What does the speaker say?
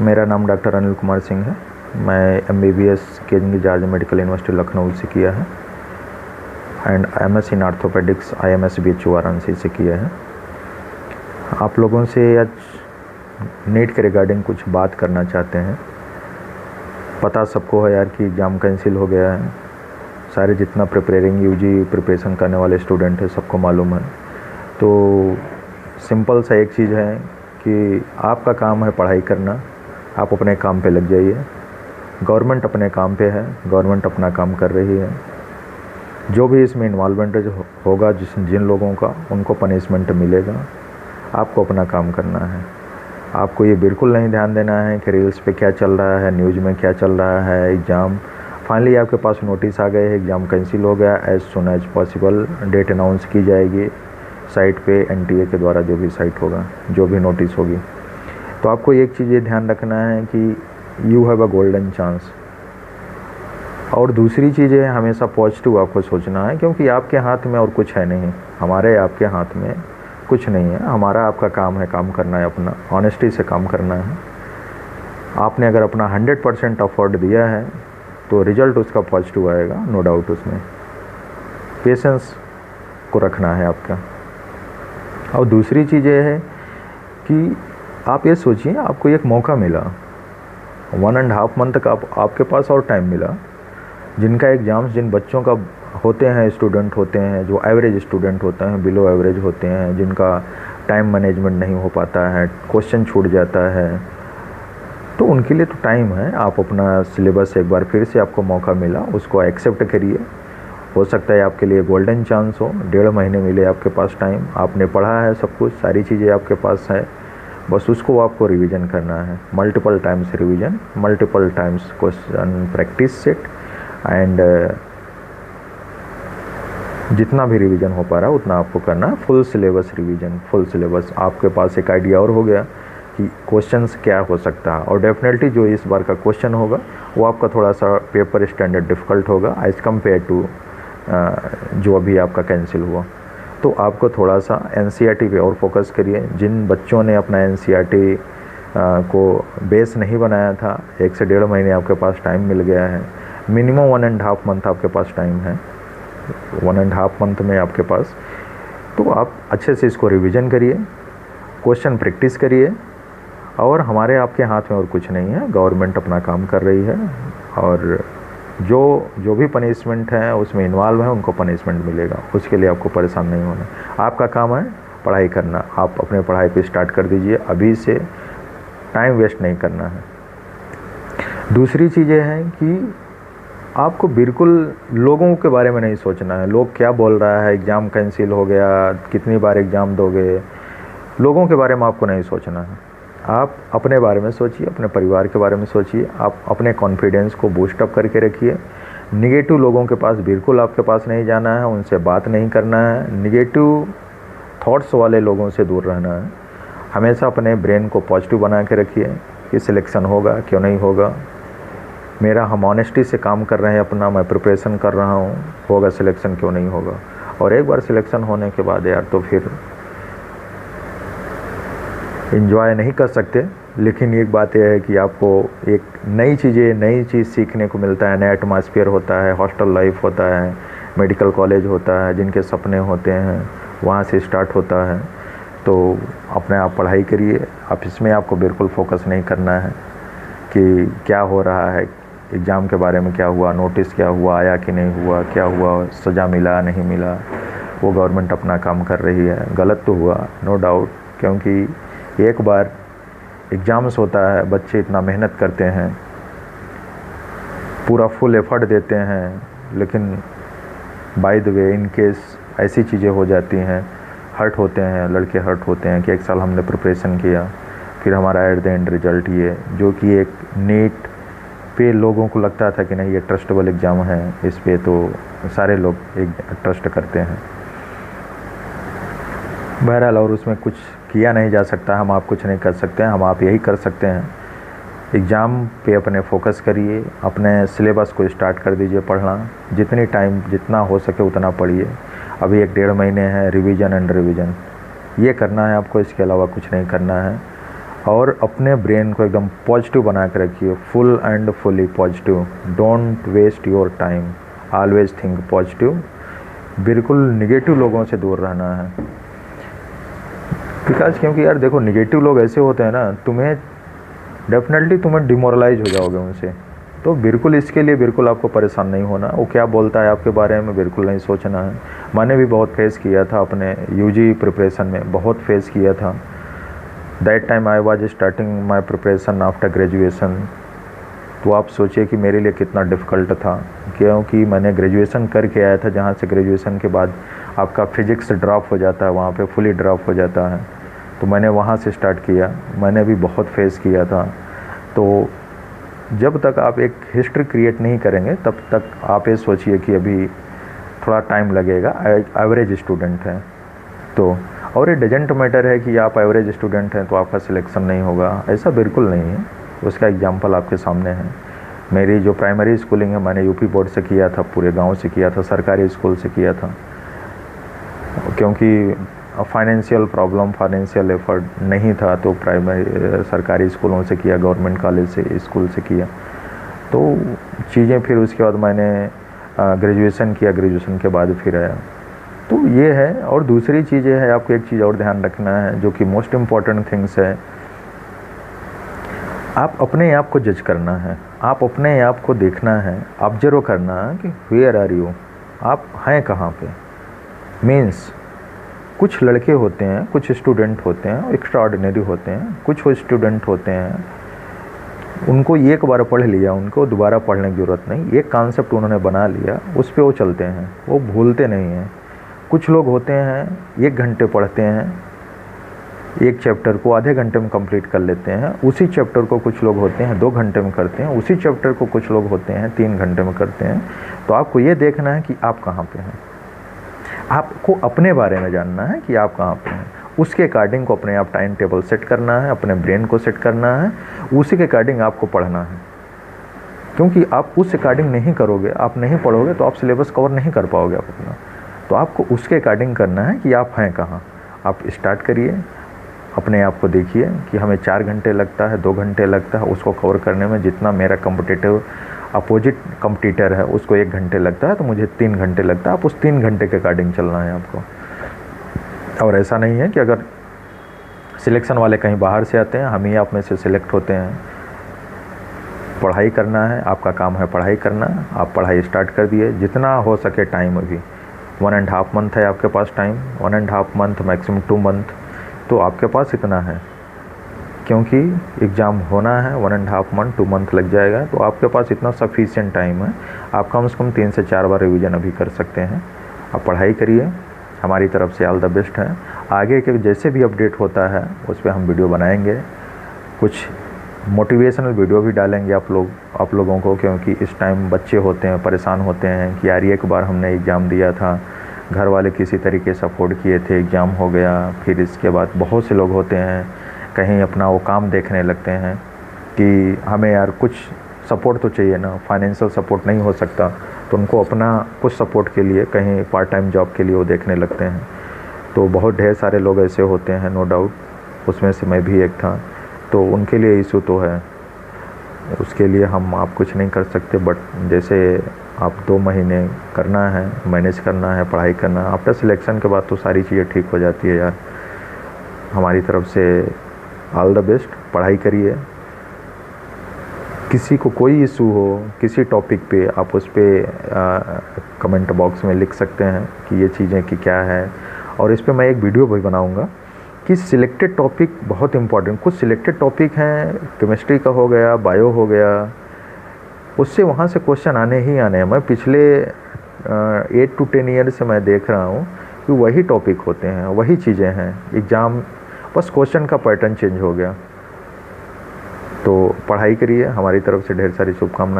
मेरा नाम डॉक्टर अनिल कुमार सिंह है। मैं MBBS king George medical university Lucknow से किया है and MS in orthopaedics IMS BHU Varanasi से किया है। आप लोगों से आज नीट के रिगार्डिंग कुछ बात करना चाहते हैं। पता सबको है यार कि एग्ज़ाम कैंसिल हो गया है। सारे जितना प्रिपेयरिंग UG प्रिपरेशन करने वाले स्टूडेंट है सबको मालूम है। तो सिंपल सा एक चीज़ है कि आपका काम है पढ़ाई करना, आप अपने काम पे लग जाइए। गवर्नमेंट अपने काम पे है, गवर्नमेंट अपना काम कर रही है। जो भी इसमें इन्वॉल्वमेंट होगा जिन लोगों का, उनको पनिशमेंट मिलेगा। आपको अपना काम करना है। आपको ये बिल्कुल नहीं ध्यान देना है कि रील्स पे क्या चल रहा है, न्यूज़ में क्या चल रहा है। एग्ज़ाम फाइनली आपके पास नोटिस आ गए है, एग्ज़ाम कैंसिल हो गया। As soon as possible date announce की जाएगी साइट पे, NTA के द्वारा जो भी साइट होगा, जो भी नोटिस होगी। तो आपको एक चीज़ ये ध्यान रखना है कि you have a golden chance. और दूसरी चीज़ है हमेशा पॉजिटिव आपको सोचना है, क्योंकि आपके हाथ में और कुछ है नहीं। हमारे आपके हाथ में कुछ नहीं है। हमारा आपका काम है, काम करना है अपना, ऑनेस्टी से काम करना है। आपने अगर अपना 100% एफर्ट दिया है तो रिजल्ट उसका पॉजिटिव आएगा, नो डाउट उसमें। पेशेंस को रखना है आपका। और दूसरी चीज़ ये है कि आप ये सोचिए, आपको एक मौका मिला, 1.5 मंथ का आपके पास और टाइम मिला। जिनका एग्ज़ाम्स, जिन बच्चों का होते हैं, स्टूडेंट होते हैं जो एवरेज स्टूडेंट होते हैं, बिलो एवरेज होते हैं, जिनका टाइम मैनेजमेंट नहीं हो पाता है, क्वेश्चन छूट जाता है, तो उनके लिए तो टाइम है। आप अपना सिलेबस एक बार फिर से आपको मौका मिला, उसको एक्सेप्ट करिए। हो सकता है आपके लिए गोल्डन चांस हो। 1.5 महीने मिले आपके पास टाइम, आपने पढ़ा है सब कुछ, सारी चीज़ें आपके पास है, बस उसको आपको रिवीजन करना है। Multiple times revision, multiple times question practice set and जितना भी रिवीजन हो पा रहा है उतना आपको करना है। Full syllabus revision, full syllabus. आपके पास एक आइडिया और हो गया कि क्वेश्चंस क्या हो सकता है। और डेफिनेटली जो इस बार का क्वेश्चन होगा वो आपका थोड़ा सा पेपर स्टैंडर्ड डिफ़िकल्ट होगा एज़ कम्पेयर टू जो अभी आपका कैंसिल हुआ। तो आपको थोड़ा सा NCERT पे और फोकस करिए। जिन बच्चों ने अपना NCERT को बेस नहीं बनाया था, 1 से 1.5 महीने आपके पास टाइम मिल गया है। मिनिमम 1.5 मंथ आपके पास टाइम है, 1.5 मंथ में आपके पास। तो आप अच्छे से इसको रिवीजन करिए, क्वेश्चन प्रैक्टिस करिए। और हमारे आपके हाथ में और कुछ नहीं है, गवर्नमेंट अपना काम कर रही है। और जो भी पनिशमेंट है उसमें इन्वॉल्व है, उनको पनिशमेंट मिलेगा। उसके लिए आपको परेशान नहीं होना। आपका काम है पढ़ाई करना। आप अपने पढ़ाई पे स्टार्ट कर दीजिए, अभी से टाइम वेस्ट नहीं करना है। दूसरी चीज़ें हैं कि आपको बिल्कुल लोगों के बारे में नहीं सोचना है। लोग क्या बोल रहा है, एग्ज़ाम कैंसिल हो गया, कितनी बार एग्ज़ाम दोगे, लोगों के बारे में आपको नहीं सोचना है। आप अपने बारे में सोचिए, अपने परिवार के बारे में सोचिए। आप अपने कॉन्फिडेंस को बूस्ट अप करके रखिए। निगेटिव लोगों के पास बिल्कुल आपके पास नहीं जाना है, उनसे बात नहीं करना है। निगेटिव थॉट्स वाले लोगों से दूर रहना है। हमेशा अपने ब्रेन को पॉजिटिव बना के रखिए कि सिलेक्शन होगा क्यों नहीं होगा, हम ऑनेस्टी से काम कर रहे हैं अपना, मैं प्रिपरेशन कर रहा हूँ, होगा सिलेक्शन क्यों नहीं होगा। और एक बार सिलेक्शन होने के बाद यार तो फिर एंजॉय नहीं कर सकते। लेकिन एक बात यह है कि आपको एक नई चीज़ सीखने को मिलता है। नया एटमॉस्फेयर होता है, हॉस्टल लाइफ होता है, मेडिकल कॉलेज होता है, जिनके सपने होते हैं वहाँ से स्टार्ट होता है। तो अपने आप पढ़ाई करिए। आप इसमें आपको बिल्कुल फोकस नहीं करना है कि क्या हो रहा है, एग्ज़ाम के बारे में क्या हुआ, नोटिस क्या हुआ, आया कि नहीं हुआ, क्या हुआ, सज़ा मिला नहीं मिला। वो गवर्नमेंट अपना काम कर रही है। गलत तो हुआ नो डाउट, क्योंकि एक बार एग्ज़ाम्स होता है, बच्चे इतना मेहनत करते हैं, पूरा फुल एफर्ट देते हैं, लेकिन by the way in case ऐसी चीज़ें हो जाती हैं, हर्ट होते हैं, लड़के हर्ट होते हैं कि 1 साल हमने प्रिपरेशन किया, फिर हमारा एट द एंड रिजल्ट ये, जो कि एक नीट पे लोगों को लगता था कि नहीं ये ट्रस्टेबल एग्ज़ाम है, इस पे तो सारे लोग एक ट्रस्ट करते हैं। बहरहाल और उसमें कुछ किया नहीं जा सकता, हम आप कुछ नहीं कर सकते हैं। हम आप यही कर सकते हैं, एग्ज़ाम पे अपने फोकस करिए, अपने सिलेबस को स्टार्ट कर दीजिए पढ़ना। जितना हो सके उतना पढ़िए। अभी 1-1.5 महीने हैं, रिवीजन एंड रिवीजन ये करना है आपको, इसके अलावा कुछ नहीं करना है। और अपने ब्रेन को एकदम पॉजिटिव बना के रखिए, full and fully positive. Don't waste your time, always think positive. बिल्कुल निगेटिव लोगों से दूर रहना है, बिकॉज क्योंकि यार देखो निगेटिव लोग ऐसे होते हैं ना, तुम्हें डेफिनेटली तुम्हें डिमोरलाइज हो जाओगे उनसे। तो बिल्कुल इसके लिए बिल्कुल आपको परेशान नहीं होना, वो क्या बोलता है आपके बारे में बिल्कुल नहीं सोचना है। मैंने भी बहुत फेस किया था अपने यूजी प्रिपरेशन में, बहुत फेस किया था। That time I was starting my preparation after graduation. तो आप सोचिए कि मेरे लिए कितना डिफ़िकल्ट था, क्योंकि मैंने ग्रेजुएशन करके आया था, जहाँ से ग्रेजुएशन के बाद आपका फिज़िक्स ड्रॉप हो जाता है, वहाँ पे फुली ड्रॉप हो जाता है। तो मैंने वहाँ से स्टार्ट किया, मैंने भी बहुत फेस किया था। तो जब तक आप एक हिस्ट्री क्रिएट नहीं करेंगे तब तक आप ये सोचिए कि अभी थोड़ा टाइम लगेगा। एवरेज स्टूडेंट हैं तो, और ये डजेंट मैटर है कि आप एवरेज स्टूडेंट हैं तो आपका सिलेक्शन नहीं होगा, ऐसा बिल्कुल नहीं है। उसका एग्जांपल आपके सामने है। मेरी जो प्राइमरी स्कूलिंग है मैंने यूपी बोर्ड से किया था, पूरे गांव से किया था, सरकारी स्कूल से किया था, क्योंकि फाइनेंशियल प्रॉब्लम, फाइनेंशियल एफर्ट नहीं था तो प्राइमरी सरकारी स्कूलों से किया, गवर्नमेंट कॉलेज से स्कूल से किया। तो चीज़ें फिर उसके बाद मैंने ग्रेजुएशन किया, ग्रेजुएशन के बाद फिर आया। तो ये है। और दूसरी चीज़ें है, आपको एक चीज़ और ध्यान रखना है जो कि मोस्ट इम्पॉर्टेंट थिंग्स है, आप अपने आप को जज करना है, आप अपने आप को देखना है, ऑब्जर्व करना है कि वेयर आर यू, आप हैं कहाँ पे। मीन्स कुछ लड़के होते हैं, कुछ स्टूडेंट होते हैं एक्स्ट्रा ऑर्डिनरी होते हैं, कुछ स्टूडेंट होते हैं उनको एक बार पढ़ लिया, उनको दोबारा पढ़ने की ज़रूरत नहीं, एक कॉन्सेप्ट उन्होंने बना लिया उस पर वो चलते हैं, वो भूलते नहीं हैं। कुछ लोग होते हैं 1 घंटे पढ़ते हैं, एक चैप्टर को आधे घंटे में कंप्लीट कर लेते हैं। उसी चैप्टर को कुछ लोग होते हैं 2 घंटे में करते हैं, उसी चैप्टर को कुछ लोग होते हैं 3 घंटे में करते हैं। तो आपको ये देखना है कि आप कहाँ पे हैं, आपको अपने बारे में जानना है कि आप कहाँ पे हैं। उसके अकॉर्डिंग को अपने आप टाइम टेबल सेट करना है, अपने ब्रेन को सेट करना है, उसी के अकॉर्डिंग आपको पढ़ना है। क्योंकि आप उस अकॉर्डिंग नहीं करोगे, आप नहीं पढ़ोगे तो आप सिलेबस कवर नहीं कर पाओगे आप अपना। तो आपको उसके अकॉर्डिंग करना है कि आप हैं कहाँ। आप स्टार्ट करिए, अपने आप को देखिए कि हमें 4 घंटे लगता है, 2 घंटे लगता है उसको कवर करने में, जितना मेरा कॉम्पिटिटिव अपोजिट कॉम्पिटिटर है उसको 1 घंटे लगता है तो मुझे 3 घंटे लगता है। आप उस 3 घंटे के अकॉर्डिंग चलना है आपको। और ऐसा नहीं है कि अगर सिलेक्शन वाले कहीं बाहर से आते हैं, हम ही आप में से सिलेक्ट होते हैं। पढ़ाई करना है, आपका काम है पढ़ाई करना। आप पढ़ाई स्टार्ट कर दिए, जितना हो सके टाइम, अभी 1.5 मंथ है आपके पास टाइम, 1.5 मंथ मैक्सिमम 2 मंथ, तो आपके पास इतना है। क्योंकि एग्ज़ाम होना है 1.5 मंथ 2 मंथ लग जाएगा, तो आपके पास इतना सफिशिएंट टाइम है। आप कम से कम 3 से 4 बार रिवीजन अभी कर सकते हैं। आप पढ़ाई करिए, हमारी तरफ से ऑल द बेस्ट है। आगे के जैसे भी अपडेट होता है उस पर हम वीडियो बनाएंगे, कुछ मोटिवेशनल वीडियो भी डालेंगे आप लोगों को, क्योंकि इस टाइम बच्चे होते हैं परेशान होते हैं कि यार एक बार हमने एग्ज़ाम दिया था, घर वाले किसी तरीके से सपोर्ट किए थे, एग्ज़ाम हो गया, फिर इसके बाद बहुत से लोग होते हैं कहीं अपना वो काम देखने लगते हैं कि हमें यार कुछ सपोर्ट तो चाहिए ना, फाइनेंशियल सपोर्ट नहीं हो सकता, तो उनको अपना कुछ सपोर्ट के लिए कहीं पार्ट टाइम जॉब के लिए वो देखने लगते हैं। तो बहुत ढेर सारे लोग ऐसे होते हैं, नो डाउट, उसमें से मैं भी एक था। तो उनके लिए इशू तो है, उसके लिए आप कुछ नहीं कर सकते। बट जैसे आप 2 महीने करना है, मैनेज करना है, पढ़ाई करना है, आफ्टर सिलेक्शन के बाद तो सारी चीज़ें ठीक हो जाती है यार। हमारी तरफ से ऑल द बेस्ट, पढ़ाई करिए। किसी को कोई इशू हो किसी टॉपिक पे, आप उस पर कमेंट बॉक्स में लिख सकते हैं कि ये चीज़ें कि क्या है। और इस पे मैं एक वीडियो भी बनाऊंगा कि सिलेक्टेड टॉपिक बहुत इंपॉर्टेंट, कुछ सिलेक्टेड टॉपिक हैं, केमिस्ट्री का हो गया, बायो हो गया, उससे वहाँ से क्वेश्चन आने ही आने हैं। मैं पिछले 8 to 10 ईयर से मैं देख रहा हूँ कि वही टॉपिक होते हैं, वही चीज़ें हैं। एग्ज़ाम बस क्वेश्चन का पैटर्न चेंज हो गया। तो पढ़ाई करिए, हमारी तरफ से ढेर सारी शुभकामनाएं।